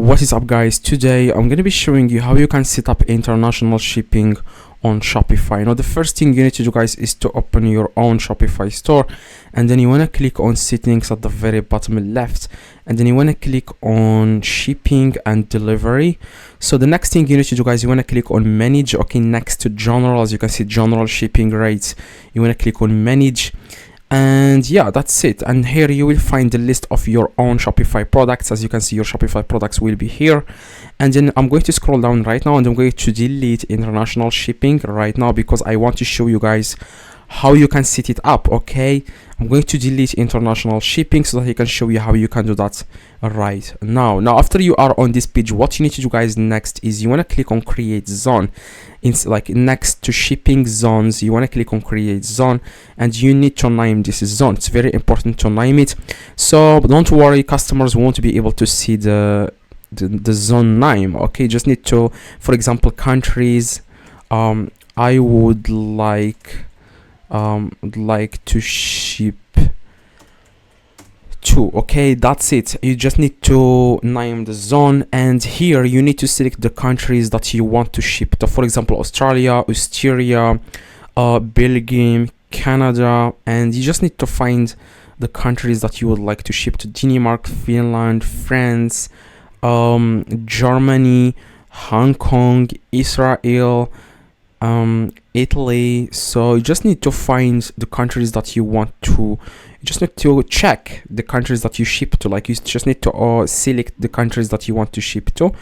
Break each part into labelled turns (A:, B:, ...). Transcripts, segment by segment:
A: What is up, guys? Today I'm going to be showing you how you can set up international shipping on Shopify. Now the first thing you need to do, guys, is to open your own Shopify store, and then you want to click on settings at the very bottom left, and then you want to click on shipping and delivery. So the next thing you need to do, guys, you want to click on manage. Okay, next to general, as you can see, general shipping rates, you want to click on manage. And yeah, that's it. And here you will find the list of your own Shopify products. As you can see, your Shopify products will be here. And then I'm going to scroll down right now, and I'm going to delete international shipping right now because I want to show you guys how you can set it up. Okay, I'm going to delete international shipping so that I can show you how you can do that right now. After you are on this page, what you need to do, guys, next is you want to click on create zone. It's like next to shipping zones, you want to click on create zone, and you need to name this zone. It's very important to name it. So don't worry, customers won't be able to see the zone name. Okay, just need to, for example, countries. I would like to ship to. Okay, that's it. You just need to name the zone, and here you need to select the countries that you want to ship to. For example, Australia, Austria, Belgium, Canada, and you just need to find the countries that you would like to ship to: Denmark, Finland, France, Germany, Hong Kong, Israel, Italy. So you just need to find the countries that you want to. You just need to check the countries that you ship to. Like, you just need to select the countries that you want to ship to.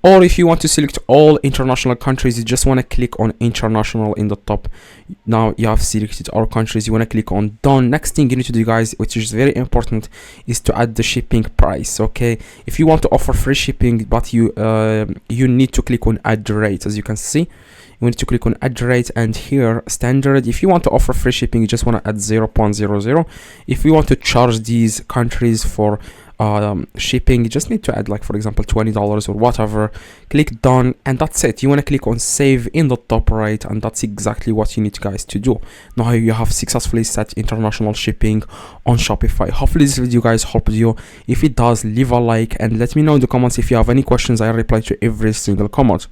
A: Or if you want to select all international countries, you just want to click on international in the top. Now you have selected all countries. You want to click on done. Next thing you need to do, guys, which is very important, is to add the shipping price. Okay, if you want to offer free shipping, but you need to click on add rate. As you can see, you need to click on add rate, and here standard. If you want to offer free shipping, you just want to add 0.00. If you want to charge these countries for shipping, you just need to add, like, for example, $20 or whatever. Click done, and that's it. You want to click on save in the top right, and that's exactly what you need, guys, to do. Now you have successfully set international shipping on Shopify. Hopefully this video, guys, helped you. If it does, leave a like and let me know in the comments if you have any questions. I reply to every single comment.